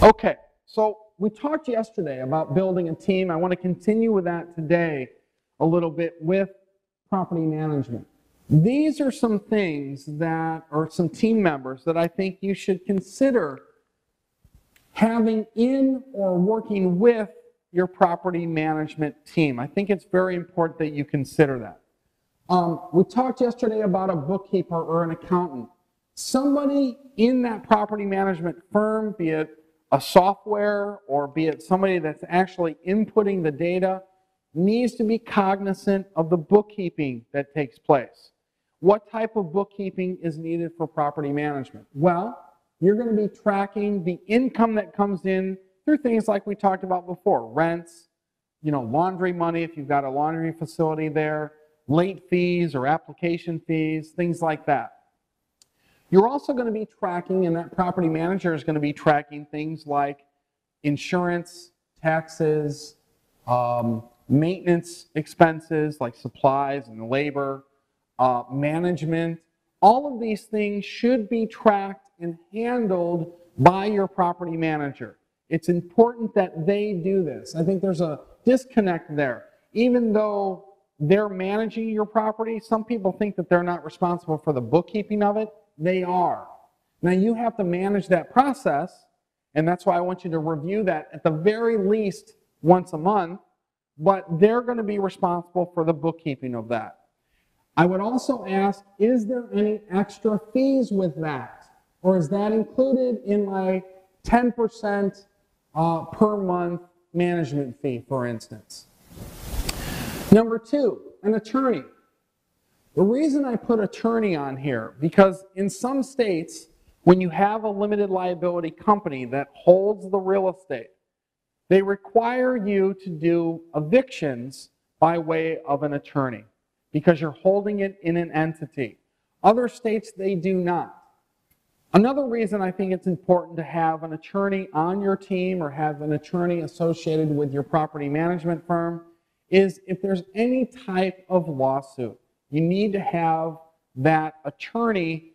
Okay, so we talked yesterday about building a team. I want to continue with that today a little bit with property management. These are some things that, or some team members that I think you should consider having in or working with your property management team. I think it's very important that you consider that. We talked yesterday about a bookkeeper or an accountant. Somebody in that property management firm, be it a software or be it somebody that's actually inputting the data, needs to be cognizant of the bookkeeping that takes place. What type of bookkeeping is needed for property management? Well, you're going to be tracking the income that comes in through things like we talked about before, rents, laundry money if you've got a laundry facility there, late fees or application fees, things like that. You're also going to be tracking, and that property manager is going to be tracking things like insurance, taxes, maintenance expenses like supplies and labor, management. All of these things should be tracked and handled by your property manager. It's important that they do this. I think there's a disconnect there. Even though they're managing your property, some people think that they're not responsible for the bookkeeping of it. They are. Now you have to manage that process, and that's why I want you to review that at the very least once a month, but they're going to be responsible for the bookkeeping of that. I would also ask, is there any extra fees with that? Or is that included in my 10% per month management fee, for instance? Number two, an attorney. The reason I put attorney on here, because in some states, when you have a limited liability company that holds the real estate, they require you to do evictions by way of an attorney because you're holding it in an entity. Other states, they do not. Another reason I think it's important to have an attorney on your team or have an attorney associated with your property management firm is if there's any type of lawsuit, you need to have that attorney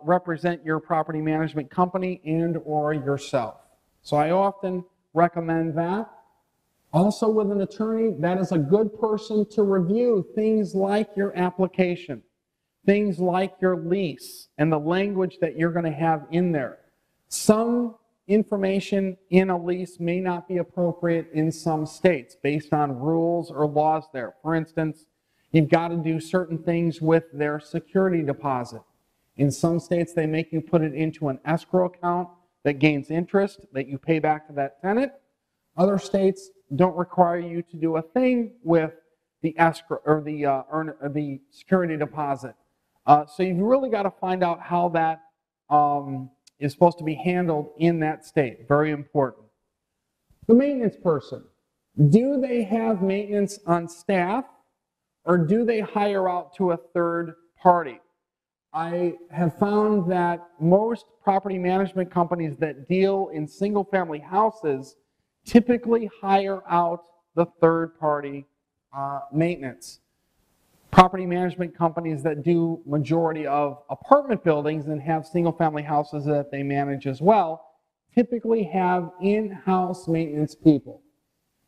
represent your property management company and or yourself. So I often recommend that. Also with an attorney, that is a good person to review things like your application, things like your lease and the language that you're going to have in there. Some information in a lease may not be appropriate in some states based on rules or laws there. For instance, you've got to do certain things with their security deposit. In some states, they make you put it into an escrow account that gains interest that you pay back to that tenant. Other states don't require you to do a thing with the escrow or the security deposit. So you've really got to find out how that is supposed to be handled in that state. Very important. The maintenance person. Do they have maintenance on staff or do they hire out to a third party? I have found that most property management companies that deal in single-family houses typically hire out the third-party maintenance. Property management companies that do majority of apartment buildings and have single-family houses that they manage as well typically have in-house maintenance people.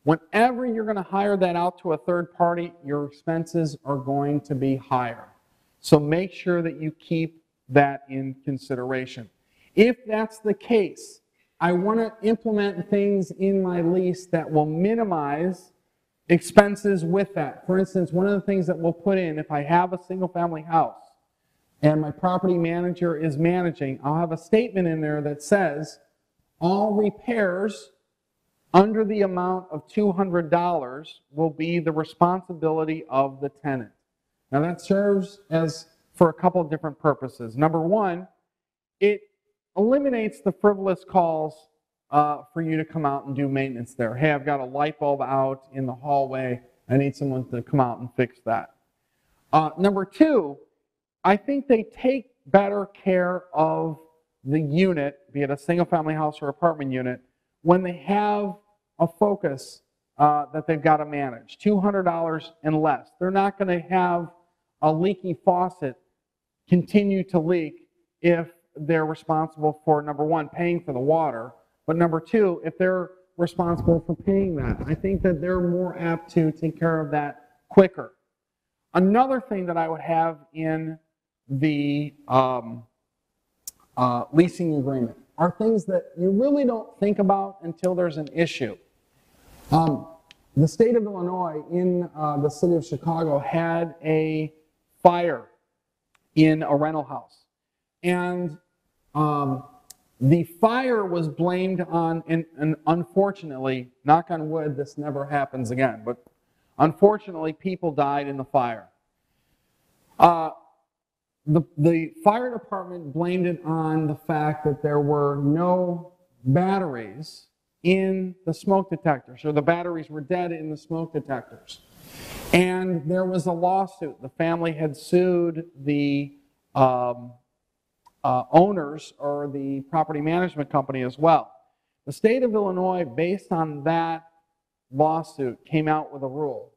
Whenever you're going to hire that out to a third party, your expenses are going to be higher. So make sure that you keep that in consideration. If that's the case, I want to implement things in my lease that will minimize expenses with that. For instance, one of the things that we'll put in, if I have a single-family house and my property manager is managing, I'll have a statement in there that says all repairs under the amount of $200 will be the responsibility of the tenant. Now that serves as for a couple of different purposes. Number one, it eliminates the frivolous calls for you to come out and do maintenance there. Hey, I've got a light bulb out in the hallway. I need someone to come out and fix that. Number two, I think they take better care of the unit, be it a single-family house or apartment unit, when they have a focus that they've got to manage, $200 and less. They're not going to have a leaky faucet continue to leak if they're responsible for, number one, paying for the water, But number two, if they're responsible for paying that, I think that they're more apt to take care of that quicker. Another thing that I would have in the leasing agreement are things that you really don't think about until there's an issue. The state of Illinois in the city of Chicago had a fire in a rental house. And the fire was blamed on, and unfortunately, knock on wood, this never happens again, but unfortunately, people died in the fire. The fire department blamed it on the fact that there were no batteries in the smoke detectors, or the batteries were dead in the smoke detectors. And there was a lawsuit. The family had sued the owners or the property management company as well. The state of Illinois, based on that lawsuit, came out with a rule,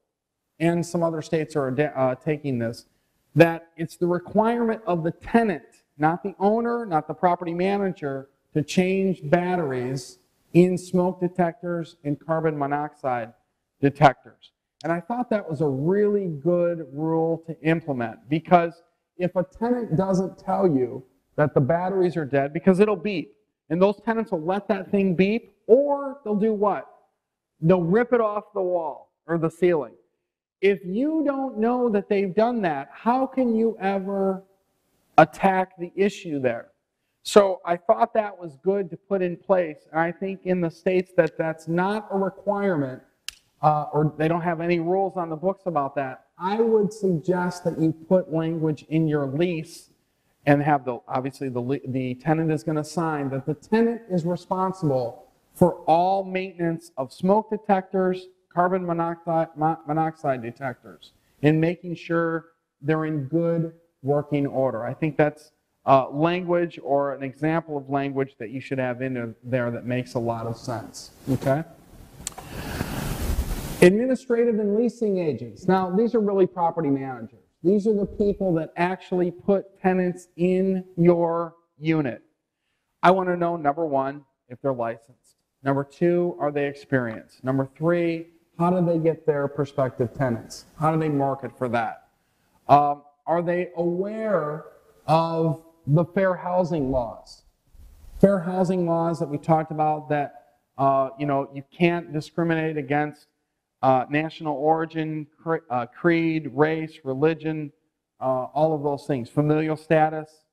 and some other states are taking this, that it's the requirement of the tenant, not the owner, not the property manager, to change batteries in smoke detectors and carbon monoxide detectors. And I thought that was a really good rule to implement, because if a tenant doesn't tell you that the batteries are dead, because it'll beep, and those tenants will let that thing beep, or they'll do what? They'll rip it off the wall or the ceiling. If you don't know that they've done that, how can you ever attack the issue there? So I thought that was good to put in place, and I think in the states that that's not a requirement, or they don't have any rules on the books about that, I would suggest that you put language in your lease and have obviously the tenant is going to sign that the tenant is responsible for all maintenance of smoke detectors, carbon monoxide detectors, and making sure they're in good working order. I think that's language, or an example of language that you should have in there that makes a lot of sense. Okay? Administrative and leasing agents. Now, these are really property managers. These are the people that actually put tenants in your unit. I want to know, number one, if they're licensed. Number two, are they experienced? Number three, how do they get their prospective tenants? How do they market for that? Are they aware of the fair housing laws? Fair housing laws that we talked about, that you can't discriminate against national origin, creed, race, religion, all of those things, familial status.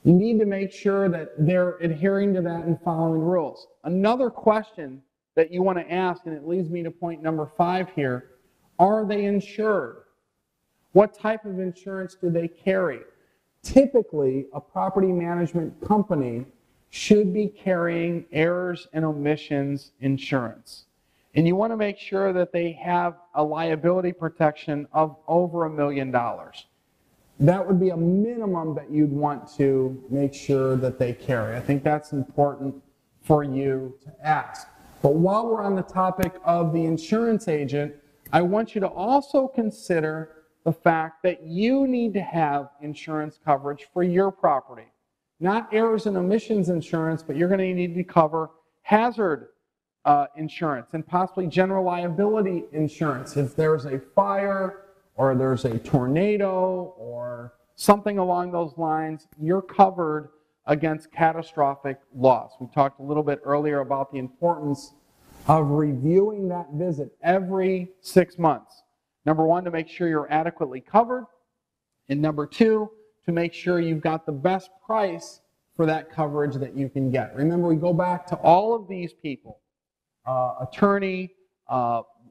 You need to make sure that they're adhering to that and following rules. Another question that you want to ask, and it leads me to point number 5 here, are they insured? What type of insurance do they carry? Typically, a property management company should be carrying errors and omissions insurance. And you want to make sure that they have a liability protection of over $1 million. That would be a minimum that you'd want to make sure that they carry. I think that's important for you to ask. But while we're on the topic of the insurance agent, I want you to also consider the fact that you need to have insurance coverage for your property. Not errors and omissions insurance, but you're going to need to cover hazard insurance and possibly general liability insurance. If there's a fire or there's a tornado or something along those lines, you're covered against catastrophic loss. We talked a little bit earlier about the importance of reviewing that visit every 6 months. Number one, to make sure you're adequately covered, and number two, to make sure you've got the best price for that coverage that you can get. Remember, we go back to all of these people, attorney,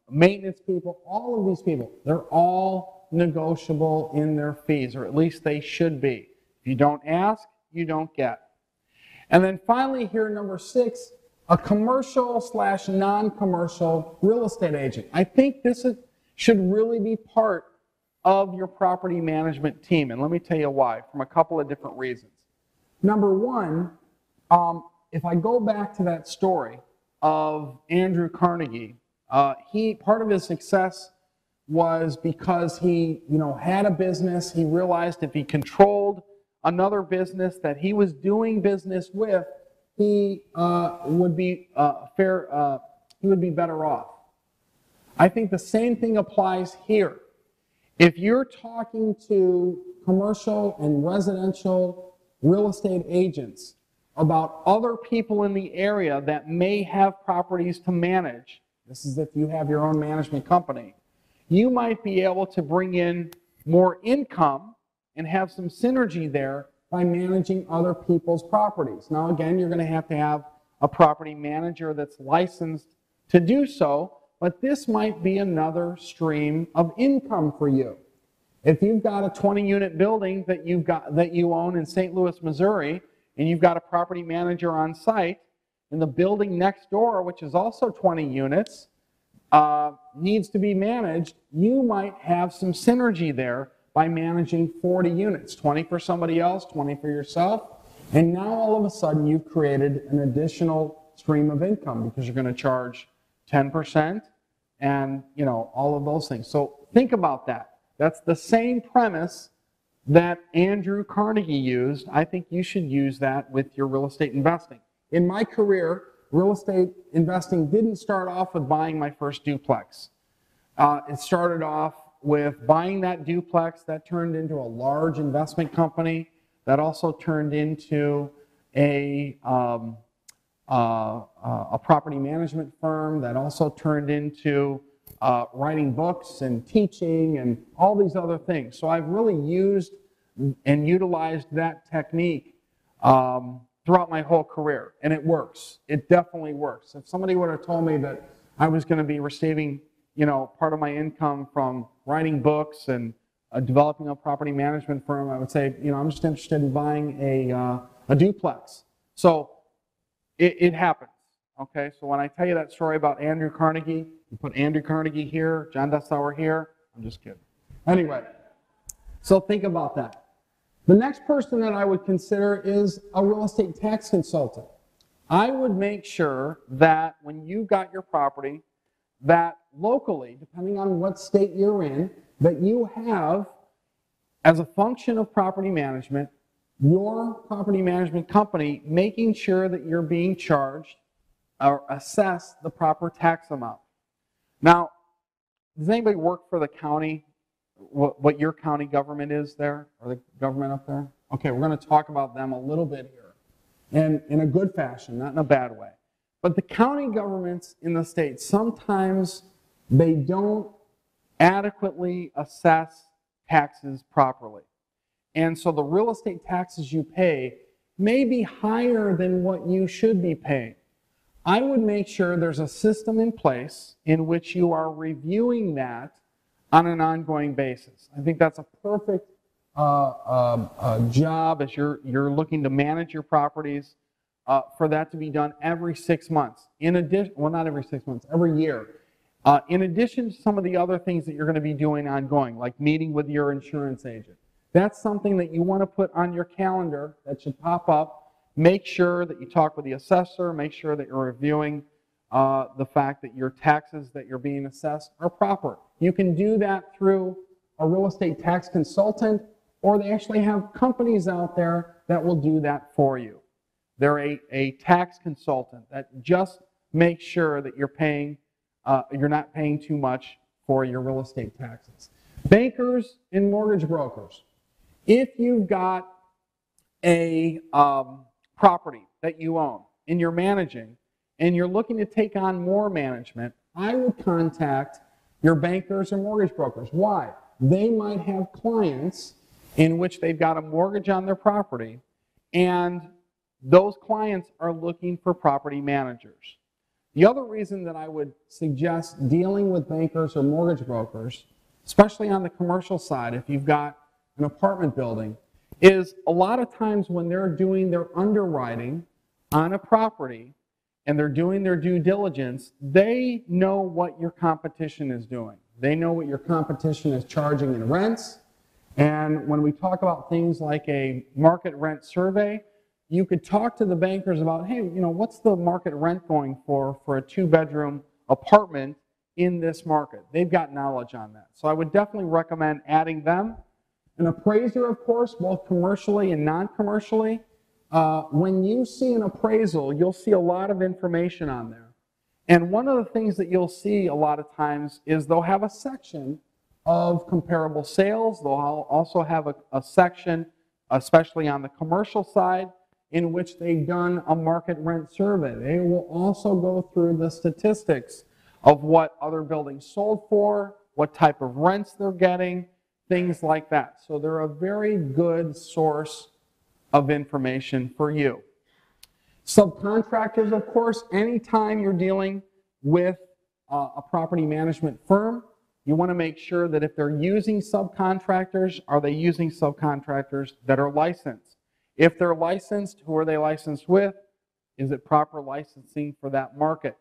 maintenance people, all of these people, they're all negotiable in their fees, or at least they should be. If you don't ask, you don't get. And then finally here, number 6, a commercial / non-commercial real estate agent. I think this should really be part of your property management team, and let me tell you why, from a couple of different reasons. Number one, if I go back to that story of Andrew Carnegie, part of his success was because he had a business. He realized if he controlled another business that he was doing business with, he would be he would be better off. I think the same thing applies here. If you're talking to commercial and residential real estate agents about other people in the area that may have properties to manage, this is if you have your own management company, you might be able to bring in more income and have some synergy there by managing other people's properties. Now again, you're going to have a property manager that's licensed to do so, but this might be another stream of income for you. If you've got a 20-unit building that you own in St. Louis, Missouri, and you've got a property manager on site, and the building next door, which is also 20 units, needs to be managed, you might have some synergy there by managing 40 units, 20 for somebody else, 20 for yourself, and now all of a sudden you've created an additional stream of income because you're going to charge 10% and all of those things. So think about that. That's the same premise that Andrew Carnegie used. I think you should use that with your real estate investing. In my career, real estate investing didn't start off with buying my first duplex. It started off with buying that duplex that turned into a large investment company that also turned into a property management firm that also turned into writing books and teaching and all these other things. So I've really used and utilized that technique throughout my whole career, and it works. It definitely works. If somebody would have told me that I was going to be receiving, part of my income from writing books and developing a property management firm, I would say, I'm just interested in buying a duplex. So it happens. Okay, so when I tell you that story about Andrew Carnegie, you put Andrew Carnegie here, John Dessauer here. I'm just kidding. Anyway, so think about that. The next person that I would consider is a real estate tax consultant. I would make sure that when you got your property, that locally, depending on what state you're in, that you have, as a function of property management, your property management company making sure that you're being charged or assessed the proper tax amount. Now, does anybody work for the county, what your county government is there, or the government up there? Okay, we're going to talk about them a little bit here, and in a good fashion, not in a bad way. But the county governments in the state, sometimes they don't adequately assess taxes properly. And so the real estate taxes you pay may be higher than what you should be paying. I would make sure there's a system in place in which you are reviewing that on an ongoing basis. I think that's a perfect job as you're looking to manage your properties for that to be done every 6 months. In addition, well, not every 6 months, every year. In addition to some of the other things that you're going to be doing ongoing, like meeting with your insurance agent. That's something that you want to put on your calendar that should pop up. Make sure that you talk with the assessor. Make sure that you're reviewing the fact that your taxes that you're being assessed are proper. You can do that through a real estate tax consultant, or they actually have companies out there that will do that for you. They're a tax consultant that just makes sure that you're not paying too much for your real estate taxes. Bankers and mortgage brokers. If you've got a property that you own and you're managing and you're looking to take on more management, I would contact your bankers and mortgage brokers. Why? They might have clients in which they've got a mortgage on their property, and those clients are looking for property managers. The other reason that I would suggest dealing with bankers or mortgage brokers, especially on the commercial side, if you've got an apartment building, is a lot of times when they're doing their underwriting on a property and they're doing their due diligence, they know what your competition is doing. They know what your competition is charging in rents. And when we talk about things like a market rent survey, you could talk to the bankers about, hey, what's the market rent going for a 2-bedroom apartment in this market? They've got knowledge on that. So I would definitely recommend adding them. An appraiser, of course, both commercially and non-commercially. when you see an appraisal, you'll see a lot of information on there. And one of the things that you'll see a lot of times is they'll have a section of comparable sales. They'll also have a section, especially on the commercial side, in which they've done a market rent survey. They will also go through the statistics of what other buildings sold for, what type of rents they're getting, things like that. So they're a very good source of information for you. Subcontractors, of course, anytime you're dealing with a property management firm, you want to make sure that if they're using subcontractors, are they using subcontractors that are licensed? If they're licensed, who are they licensed with? Is it proper licensing for that market?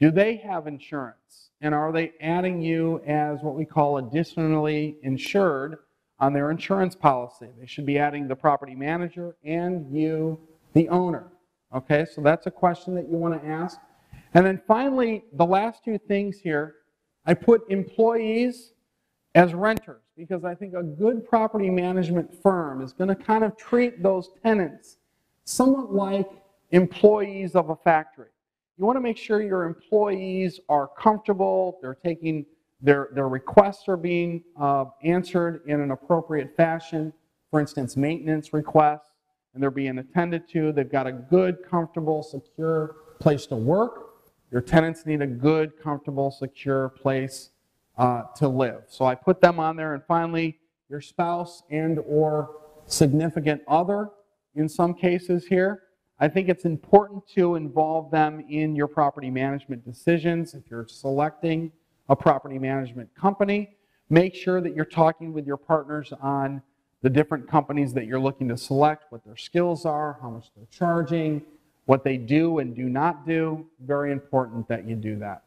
Do they have insurance? And are they adding you as what we call additionally insured on their insurance policy? They should be adding the property manager and you, the owner. Okay, so that's a question that you want to ask. And then finally, the last two things here, I put employees as renters because I think a good property management firm is going to kind of treat those tenants somewhat like employees of a factory. You want to make sure your employees are comfortable, they're taking their requests are being answered in an appropriate fashion. For instance, maintenance requests, and they're being attended to. They've got a good, comfortable, secure place to work. Your tenants need a good, comfortable, secure place to live. So I put them on there. And finally, your spouse and or significant other in some cases here. I think it's important to involve them in your property management decisions. If you're selecting a property management company, make sure that you're talking with your partners on the different companies that you're looking to select, what their skills are, how much they're charging, what they do and do not do. Very important that you do that.